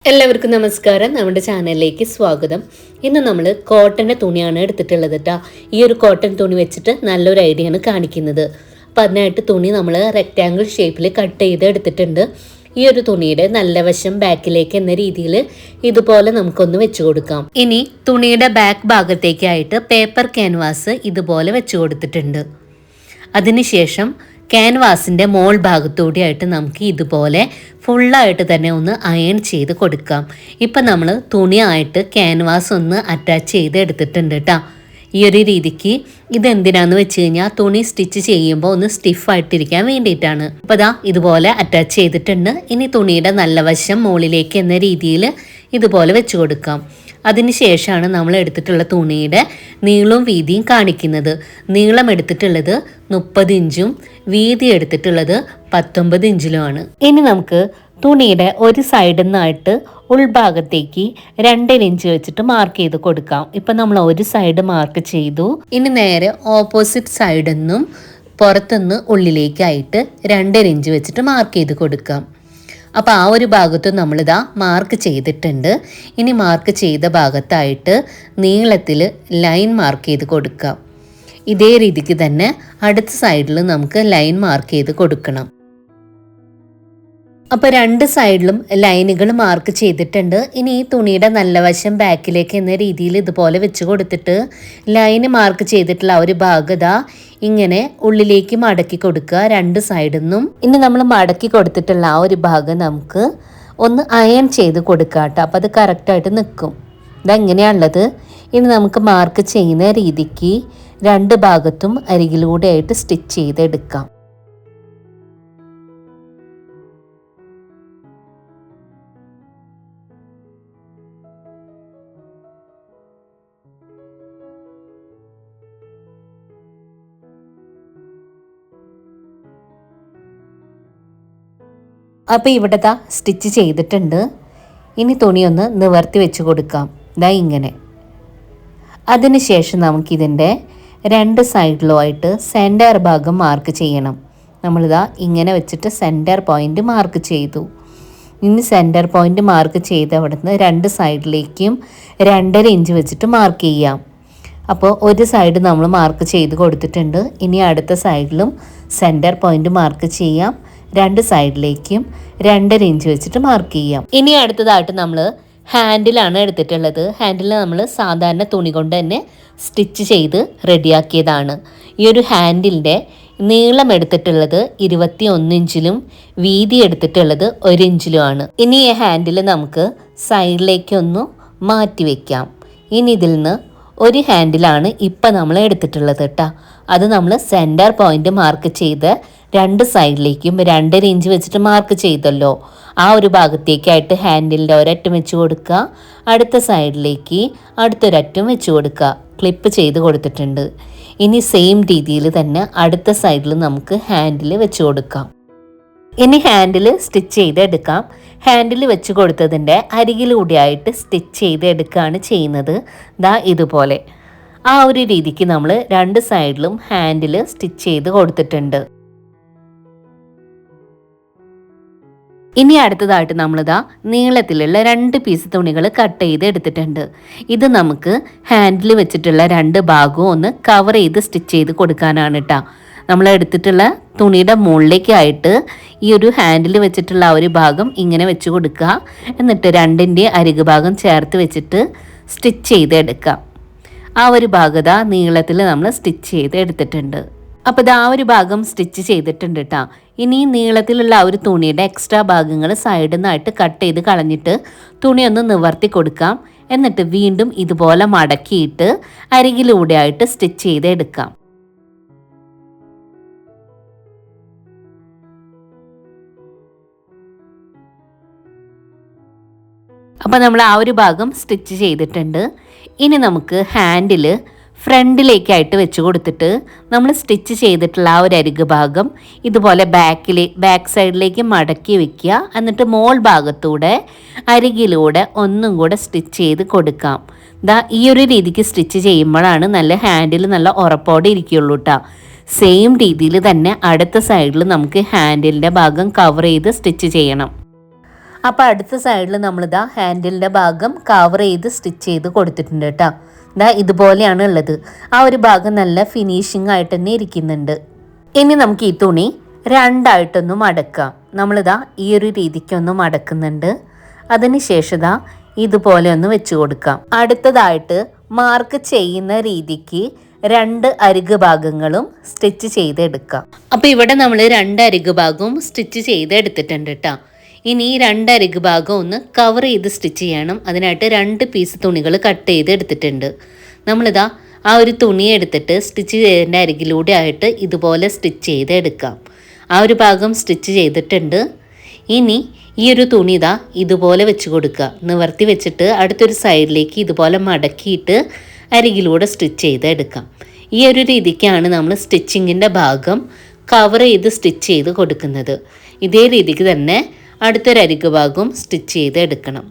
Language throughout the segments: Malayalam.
എല്ലാവർക്കും നമസ്കാരം. നമ്മുടെ ചാനലിലേക്ക് സ്വാഗതം. ഇന്ന് നമ്മൾ കോട്ടൻ്റെ തുണിയാണ് എടുത്തിട്ടുള്ളത് കേട്ടോ. ഈ ഒരു കോട്ടൺ തുണി വെച്ചിട്ട് നല്ലൊരു ഐഡിയ ആണ് കാണിക്കുന്നത്. അപ്പം അതിനായിട്ട് തുണി നമ്മൾ റെക്റ്റാങ്കിൾ ഷേപ്പിൽ കട്ട് ചെയ്ത് എടുത്തിട്ടുണ്ട്. ഈ ഒരു തുണിയുടെ നല്ല വശം ബാക്കിലേക്ക് എന്ന രീതിയിൽ ഇതുപോലെ നമുക്കൊന്ന് വെച്ച് കൊടുക്കാം. ഇനി തുണിയുടെ ബാക്ക് ഭാഗത്തേക്കായിട്ട് പേപ്പർ ക്യാൻവാസ് ഇതുപോലെ വെച്ച് കൊടുത്തിട്ടുണ്ട്. അതിനുശേഷം ക്യാൻവാസിൻ്റെ മോൾ ഭാഗത്തൂടെയായിട്ട് നമുക്ക് ഇതുപോലെ ഫുള്ളായിട്ട് തന്നെ ഒന്ന് അയൺ ചെയ്ത് കൊടുക്കാം. ഇപ്പം നമ്മൾ തുണിയായിട്ട് ക്യാൻവാസ് ഒന്ന് അറ്റാച്ച് ചെയ്ത് എടുത്തിട്ടുണ്ട് കേട്ടോ. ഈ ഒരു രീതിക്ക് ഇതെന്തിനാന്ന് വെച്ച് കഴിഞ്ഞാൽ തുണി സ്റ്റിച്ച് ചെയ്യുമ്പോൾ ഒന്ന് സ്റ്റിഫായിട്ടിരിക്കാൻ വേണ്ടിയിട്ടാണ്. അപ്പോൾ ദാ ഇതുപോലെ അറ്റാച്ച് ചെയ്തിട്ടുണ്ട്. ഇനി തുണിയുടെ നല്ല വശം മുകളിലേക്ക് എന്ന രീതിയിൽ ഇതുപോലെ വെച്ച് കൊടുക്കാം. അതിനുശേഷമാണ് നമ്മൾ എടുത്തിട്ടുള്ള തുണിയുടെ നീളവും വീതിയും കാണിക്കുന്നത്. നീളം എടുത്തിട്ടുള്ളത് 30 ഇഞ്ചും വീതി എടുത്തിട്ടുള്ളത് 19 ഇഞ്ചിലുമാണ്. ഇനി നമുക്ക് തുണിയുടെ ഒരു സൈഡിൽ നിന്നായിട്ട് ഉൾഭാഗത്തേക്ക് 2 ഇഞ്ച് വെച്ചിട്ട് മാർക്ക് ചെയ്ത് കൊടുക്കാം. ഇപ്പം നമ്മൾ ഒരു സൈഡ് മാർക്ക് ചെയ്തു. ഇനി നേരെ ഓപ്പോസിറ്റ് സൈഡിൽ നിന്നും പുറത്തുനിന്ന് ഉള്ളിലേക്കായിട്ട് 2 ഇഞ്ച് വെച്ചിട്ട് മാർക്ക് ചെയ്ത് കൊടുക്കാം. അപ്പോൾ ആ ഒരു ഭാഗത്തും നമ്മളിതാ മാർക്ക് ചെയ്തിട്ടുണ്ട്. ഇനി മാർക്ക് ചെയ്ത ഭാഗത്തായിട്ട് നീളത്തിൽ ലൈൻ മാർക്ക് ചെയ്ത് കൊടുക്കാം. ഇതേ രീതിക്ക് തന്നെ അടുത്ത സൈഡിൽ നമുക്ക് ലൈൻ മാർക്ക് ചെയ്ത് കൊടുക്കണം. അപ്പോൾ 2 സൈഡിലും ലൈനുകൾ മാർക്ക് ചെയ്തിട്ടുണ്ട്. ഇനി ഈ തുണിയുടെ നല്ല വശം ബാക്കിലേക്ക് എന്ന രീതിയിൽ ഇതുപോലെ വെച്ച് കൊടുത്തിട്ട് ലൈന് മാർക്ക് ചെയ്തിട്ടുള്ള ആ ഒരു ഭാഗത ഇങ്ങനെ ഉള്ളിലേക്ക് മടക്കി കൊടുക്കുക 2 സൈഡിൽ നിന്നും. ഇനി നമ്മൾ മടക്കി കൊടുത്തിട്ടുള്ള ആ ഒരു ഭാഗം നമുക്ക് ഒന്ന് അയൺ ചെയ്ത് കൊടുക്കാം കേട്ടോ. അപ്പോൾ അത് കറക്റ്റായിട്ട് നിൽക്കും. ഇതെങ്ങനെയാണുള്ളത്. ഇനി നമുക്ക് മാർക്ക് ചെയ്യുന്ന രീതിക്ക് 2 ഭാഗത്തും അരികിലൂടെ ആയിട്ട് സ്റ്റിച്ച് ചെയ്തെടുക്കാം. അപ്പോൾ ഇവിടെ സ്റ്റിച്ച് ചെയ്തിട്ടുണ്ട്. ഇനി തുണിയൊന്ന് നിവർത്തി വെച്ച് കൊടുക്കാം. ഇതാ ഇങ്ങനെ. അതിനുശേഷം നമുക്കിതിൻ്റെ 2 സൈഡിലുമായിട്ട് സെൻറ്റർ ഭാഗം മാർക്ക് ചെയ്യണം. നമ്മളിതാ ഇങ്ങനെ വെച്ചിട്ട് സെൻറ്റർ പോയിൻ്റ് മാർക്ക് ചെയ്തു. ഇനി സെൻറ്റർ പോയിൻ്റ് മാർക്ക് ചെയ്ത് അവിടെ നിന്ന് 2 സൈഡിലേക്കും 2.5 ഇഞ്ച് വെച്ചിട്ട് മാർക്ക് ചെയ്യാം. അപ്പോൾ ഒരു സൈഡ് നമ്മൾ മാർക്ക് ചെയ്ത് കൊടുത്തിട്ടുണ്ട്. ഇനി അടുത്ത സൈഡിലും സെൻറ്റർ പോയിൻ്റ് മാർക്ക് ചെയ്യാം. 2 സൈഡിലേക്കും 2.5 ഇഞ്ച് വെച്ചിട്ട് മാർക്ക് ചെയ്യാം. ഇനി അടുത്തതായിട്ട് നമ്മൾ ഹാൻഡിലാണ് എടുത്തിട്ടുള്ളത്. ഹാൻഡിൽ നമ്മൾ സാധാരണ തുണി കൊണ്ട് തന്നെ സ്റ്റിച്ച് ചെയ്ത് റെഡിയാക്കിയതാണ്. ഈ ഒരു ഹാൻഡിലിൻ്റെ നീളം എടുത്തിട്ടുള്ളത് 21 ഇഞ്ചിലും വീതി എടുത്തിട്ടുള്ളത് 1 ഇഞ്ചിലുമാണ്. ഇനി ഈ ഹാൻഡിൽ നമുക്ക് സൈഡിലേക്കൊന്ന് മാറ്റി വയ്ക്കാം. ഇനി ഇതിൽ നിന്ന് ഒരു ഹാൻഡിലാണ് ഇപ്പം നമ്മൾ എടുത്തിട്ടുള്ളത് കേട്ടോ. അത് നമ്മൾ സെൻറ്റർ പോയിൻ്റ് മാർക്ക് ചെയ്ത് 2 സൈഡിലേക്കും 2.5 ഇഞ്ച് വെച്ചിട്ട് മാർക്ക് ചെയ്തല്ലോ. ആ ഒരു ഭാഗത്തേക്കായിട്ട് ഹാൻഡിലിൻ്റെ ഒരറ്റം വെച്ച് കൊടുക്കുക. അടുത്ത സൈഡിലേക്ക് അടുത്തൊരറ്റം വെച്ച് കൊടുക്കുക. ക്ലിപ്പ് ചെയ്ത് കൊടുത്തിട്ടുണ്ട്. ഇനി സെയിം രീതിയിൽ തന്നെ അടുത്ത സൈഡിൽ നമുക്ക് ഹാൻഡിൽ വെച്ച് കൊടുക്കാം. ഇനി ഹാൻഡിൽ സ്റ്റിച്ച് ചെയ്തെടുക്കാം. ഹാൻഡിൽ വെച്ച് കൊടുത്തതിൻ്റെ അരികിലൂടെയായിട്ട് സ്റ്റിച്ച് ചെയ്തെടുക്കുകയാണ് ചെയ്യുന്നത്. ദാ ഇതുപോലെ ആ ഒരു രീതിക്ക് നമ്മൾ 2 സൈഡിലും ഹാൻഡിൽ സ്റ്റിച്ച് ചെയ്ത് കൊടുത്തിട്ടുണ്ട്. ഇനി അടുത്തതായിട്ട് നമ്മളിതാ നീളത്തിലുള്ള 2 പീസ് തുണികൾ കട്ട് ചെയ്ത് എടുത്തിട്ടുണ്ട്. ഇത് നമുക്ക് ഹാൻഡിൽ വെച്ചിട്ടുള്ള 2 ഭാഗവും ഒന്ന് കവർ ചെയ്ത് സ്റ്റിച്ച് ചെയ്ത് കൊടുക്കാനാണ് കേട്ടോ. നമ്മൾ എടുത്തിട്ടുള്ള തുണിയുടെ മുകളിലേക്കായിട്ട് ഈ ഒരു ഹാൻഡിൽ വെച്ചിട്ടുള്ള ആ ഒരു ഭാഗം ഇങ്ങനെ വെച്ച് കൊടുക്കുക. എന്നിട്ട് 2ൻ്റെ അരികു ഭാഗം ചേർത്ത് വെച്ചിട്ട് സ്റ്റിച്ച് ചെയ്ത് എടുക്കാം. ആ ഒരു ഭാഗത നീളത്തിൽ നമ്മൾ സ്റ്റിച്ച് ചെയ്ത് എടുത്തിട്ടുണ്ട്. അപ്പോൾ ഇത് ആ ഒരു ഭാഗം സ്റ്റിച്ച് ചെയ്തിട്ടുണ്ട് കേട്ടോ. ഇനി നീളത്തിലുള്ള ആ ഒരു തുണിയുടെ എക്സ്ട്രാ ഭാഗങ്ങൾ സൈഡിൽ നിന്നായിട്ട് കട്ട് ചെയ്ത് കളഞ്ഞിട്ട് തുണിയൊന്ന് നിവർത്തി കൊടുക്കാം. എന്നിട്ട് വീണ്ടും ഇതുപോലെ മടക്കിയിട്ട് അരികിലൂടെ ആയിട്ട് സ്റ്റിച്ച് ചെയ്ത് എടുക്കാം. അപ്പോൾ നമ്മൾ ആ ഒരു ഭാഗം സ്റ്റിച്ച് ചെയ്തിട്ടുണ്ട്. ഇനി നമുക്ക് ഹാൻഡിൽ ഫ്രണ്ടിലേക്കായിട്ട് വെച്ച് കൊടുത്തിട്ട് നമ്മൾ സ്റ്റിച്ച് ചെയ്തിട്ടുള്ള ആ ഒരു അരികു ഭാഗം ഇതുപോലെ ബാക്ക് സൈഡിലേക്ക് മടക്കി വെക്കുക. എന്നിട്ട് മോൾ ഭാഗത്തൂടെ അരികിലൂടെ ഒന്നും കൂടെ സ്റ്റിച്ച് ചെയ്ത് കൊടുക്കാം. ഈ ഒരു രീതിക്ക് സ്റ്റിച്ച് ചെയ്യുമ്പോഴാണ് നല്ല ഹാൻഡിൽ നല്ല ഉറപ്പോടെ ഇരിക്കുകയുള്ളൂ കേട്ടോ. സെയിം രീതിയിൽ തന്നെ അടുത്ത സൈഡിൽ നമുക്ക് ഹാൻഡിലിൻ്റെ ഭാഗം കവർ ചെയ്ത് സ്റ്റിച്ച് ചെയ്യണം. അപ്പോൾ അടുത്ത സൈഡിൽ നമ്മളിതാ ഹാൻഡിലിൻ്റെ ഭാഗം കവർ ചെയ്ത് സ്റ്റിച്ച് ചെയ്ത് കൊടുത്തിട്ടുണ്ട് കേട്ടോ. ഇതാ ഇതുപോലെയാണ് ഉള്ളത്. ആ ഒരു ഭാഗം നല്ല ഫിനിഷിംഗ് ആയിട്ട് തന്നെ ഇരിക്കുന്നുണ്ട്. ഇനി നമുക്ക് ഈ തുണി രണ്ടായിട്ടൊന്ന് മടക്കാം. നമ്മളിതാ ഈ ഒരു രീതിക്കൊന്ന് മടക്കുന്നുണ്ട്. അതിന് ശേഷം ഇതുപോലെ ഒന്ന് വെച്ച് കൊടുക്കാം. അടുത്തതായിട്ട് മാർക്ക് ചെയ്യുന്ന രീതിക്ക് 2 അരിക് ഭാഗങ്ങളും സ്റ്റിച്ച് ചെയ്തെടുക്കാം. അപ്പോൾ ഇവിടെ നമ്മൾ 2 അരിക് ഭാഗവും സ്റ്റിച്ച് ചെയ്തെടുത്തിട്ടുണ്ട് കേട്ടോ. ഇനി ഈ 2 അരിക് ഭാഗം ഒന്ന് കവർ ചെയ്ത് സ്റ്റിച്ച് ചെയ്യണം. അതിനായിട്ട് 2 പീസ് തുണികൾ കട്ട് ചെയ്ത് എടുത്തിട്ടുണ്ട്. നമ്മളിതാ ആ ഒരു തുണി എടുത്തിട്ട് സ്റ്റിച്ച് ചെയ്തതിൻ്റെ അരികിലൂടെ ആയിട്ട് ഇതുപോലെ സ്റ്റിച്ച് ചെയ്തെടുക്കാം. ആ ഒരു ഭാഗം സ്റ്റിച്ച് ചെയ്തിട്ടുണ്ട്. ഇനി ഈ ഒരു തുണി ഇതുപോലെ വെച്ച് കൊടുക്കുക. നിവർത്തി വെച്ചിട്ട് അടുത്തൊരു സൈഡിലേക്ക് ഇതുപോലെ മടക്കിയിട്ട് അരികിലൂടെ സ്റ്റിച്ച് ചെയ്തെടുക്കാം. ഈ ഒരു രീതിക്കാണ് നമ്മൾ സ്റ്റിച്ചിങ്ങിൻ്റെ ഭാഗം കവർ ചെയ്ത് സ്റ്റിച്ച് ചെയ്ത് കൊടുക്കുന്നത്. ഇതേ രീതിക്ക് തന്നെ അടുത്തൊരു അരിക് ഭാഗവും സ്റ്റിച്ച് ചെയ്ത് എടുക്കണം.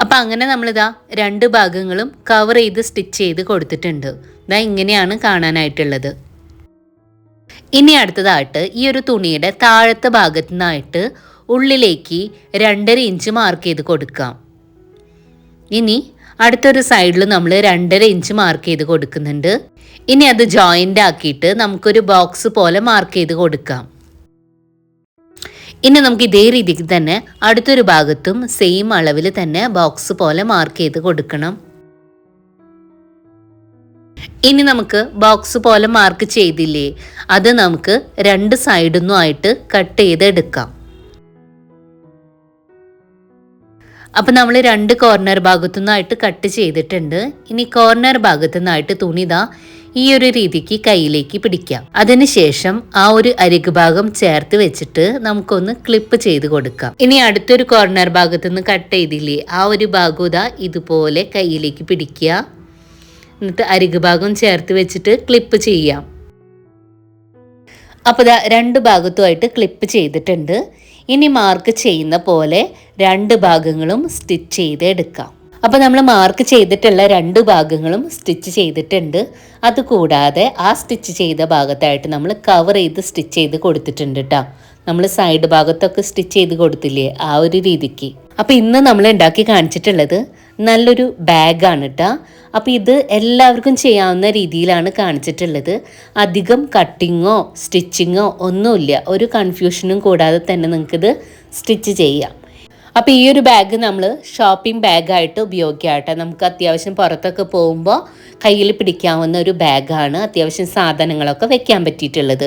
അപ്പം അങ്ങനെ നമ്മളിതാ 2 ഭാഗങ്ങളും കവർ ചെയ്ത് സ്റ്റിച്ച് ചെയ്ത് കൊടുത്തിട്ടുണ്ട്. ഇങ്ങനെയാണ് കാണാനായിട്ടുള്ളത്. ഇനി അടുത്തതായിട്ട് ഈ ഒരു തുണിയുടെ താഴത്തെ ഭാഗത്തു നിന്നായിട്ട് ഉള്ളിലേക്ക് 2.5 ഇഞ്ച് മാർക്ക് ചെയ്ത് കൊടുക്കാം. ഇനി അടുത്തൊരു സൈഡിൽ നമ്മൾ 2.5 ഇഞ്ച് മാർക്ക് ചെയ്ത് കൊടുക്കുന്നുണ്ട്. ഇനി അത് ജോയിൻ്റ് ആക്കിയിട്ട് നമുക്കൊരു ബോക്സ് പോലെ മാർക്ക് ചെയ്ത് കൊടുക്കാം. ഇനി നമുക്ക് ഇതേ രീതിക്ക് തന്നെ അടുത്തൊരു ഭാഗത്തും സെയിം അളവിൽ തന്നെ ബോക്സ് പോലെ മാർക്ക് ചെയ്ത് കൊടുക്കണം. ഇനി നമുക്ക് ബോക്സ് പോലെ മാർക്ക് ചെയ്തില്ലേ, അത് നമുക്ക് 2 സൈഡിൽ ആയിട്ട് കട്ട് ചെയ്തെടുക്കാം. അപ്പം നമ്മൾ 2 കോർണർ ഭാഗത്തു നിന്നായിട്ട് കട്ട് ചെയ്തിട്ടുണ്ട്. ഇനി കോർണർ ഭാഗത്തു നിന്നായിട്ട് തുണി ഈ ഒരു രീതിക്ക് കയ്യിലേക്ക് പിടിക്കാം. അതിനുശേഷം ആ ഒരു അരിക് ഭാഗം ചേർത്ത് വെച്ചിട്ട് നമുക്കൊന്ന് ക്ലിപ്പ് ചെയ്ത് കൊടുക്കാം. ഇനി അടുത്തൊരു കോർണർ ഭാഗത്തു നിന്ന് കട്ട് ചെയ്തില്ലേ, ആ ഒരു ഭാഗം ഇതുപോലെ കയ്യിലേക്ക് പിടിക്കുക. എന്നിട്ട് അരിക് ഭാഗം ചേർത്ത് വെച്ചിട്ട് ക്ലിപ്പ് ചെയ്യാം. അപ്പോൾ 2 ഭാഗത്തുമായിട്ട് ക്ലിപ്പ് ചെയ്തിട്ടുണ്ട്. ഇനി മാർക്ക് ചെയ്യുന്ന പോലെ 2 ഭാഗങ്ങളും സ്റ്റിച്ച് ചെയ്ത് എടുക്കാം. അപ്പോൾ നമ്മൾ മാർക്ക് ചെയ്തിട്ടുള്ള 2 ഭാഗങ്ങളും സ്റ്റിച്ച് ചെയ്തിട്ടുണ്ട്. അതുകൂടാതെ ആ സ്റ്റിച്ച് ചെയ്ത ഭാഗത്തായിട്ട് നമ്മൾ കവർ ചെയ്ത് സ്റ്റിച്ച് ചെയ്ത് കൊടുത്തിട്ടുണ്ട് കേട്ടോ. നമ്മൾ സൈഡ് ഭാഗത്തൊക്കെ സ്റ്റിച്ച് ചെയ്ത് കൊടുത്തില്ലേ, ആ ഒരു രീതിക്ക്. അപ്പോൾ ഇന്ന് നമ്മൾ ഉണ്ടാക്കി കാണിച്ചിട്ടുള്ളത് നല്ലൊരു ബാഗാണ് കേട്ടോ. അപ്പോൾ ഇത് എല്ലാവർക്കും ചെയ്യാവുന്ന രീതിയിലാണ് കാണിച്ചിട്ടുള്ളത്. അധികം കട്ടിങ്ങോ സ്റ്റിച്ചിങ്ങോ ഒന്നുമില്ല. ഒരു കൺഫ്യൂഷനും കൂടാതെ തന്നെ നിങ്ങൾക്കിത് സ്റ്റിച്ച് ചെയ്യാം. അപ്പോൾ ഈ ഒരു ബാഗ് നമ്മൾ ഷോപ്പിംഗ് ബാഗായിട്ട് ഉപയോഗിക്കാം കേട്ടോ. നമുക്ക് അത്യാവശ്യം പുറത്തൊക്കെ പോകുമ്പോൾ കയ്യിൽ പിടിക്കാവുന്ന ഒരു ബാഗാണ്. അത്യാവശ്യം സാധനങ്ങളൊക്കെ വെക്കാൻ പറ്റിയിട്ടുള്ളത്.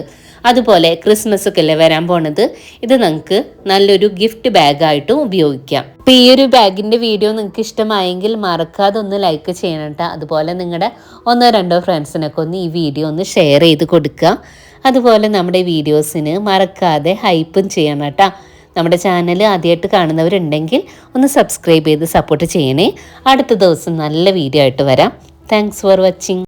അതുപോലെ ക്രിസ്മസ് ഒക്കെ അല്ലേ വരാൻ പോണത്, ഇത് നിങ്ങൾക്ക് നല്ലൊരു ഗിഫ്റ്റ് ബാഗായിട്ടും ഉപയോഗിക്കാം. അപ്പോൾ ഈ ഒരു ബാഗിൻ്റെ വീഡിയോ നിങ്ങൾക്ക് ഇഷ്ടമായെങ്കിൽ മറക്കാതെ ഒന്ന് ലൈക്ക് ചെയ്യണം കേട്ടോ. അതുപോലെ നിങ്ങളുടെ 1-2 ഫ്രണ്ട്സിനൊക്കെ ഒന്ന് ഈ വീഡിയോ ഒന്ന് ഷെയർ ചെയ്ത് കൊടുക്കുക. അതുപോലെ നമ്മുടെ വീഡിയോസിന് മറക്കാതെ ഹൈപ്പും ചെയ്യണം കേട്ടോ. നമ്മുടെ ചാനൽ ആദ്യമായിട്ട് കാണുന്നവരുണ്ടെങ്കിൽ ഒന്ന് സബ്സ്ക്രൈബ് ചെയ്ത് സപ്പോർട്ട് ചെയ്യണേ. അടുത്ത ദിവസം നല്ല വീഡിയോ ആയിട്ട് വരാം. Thanks for watching.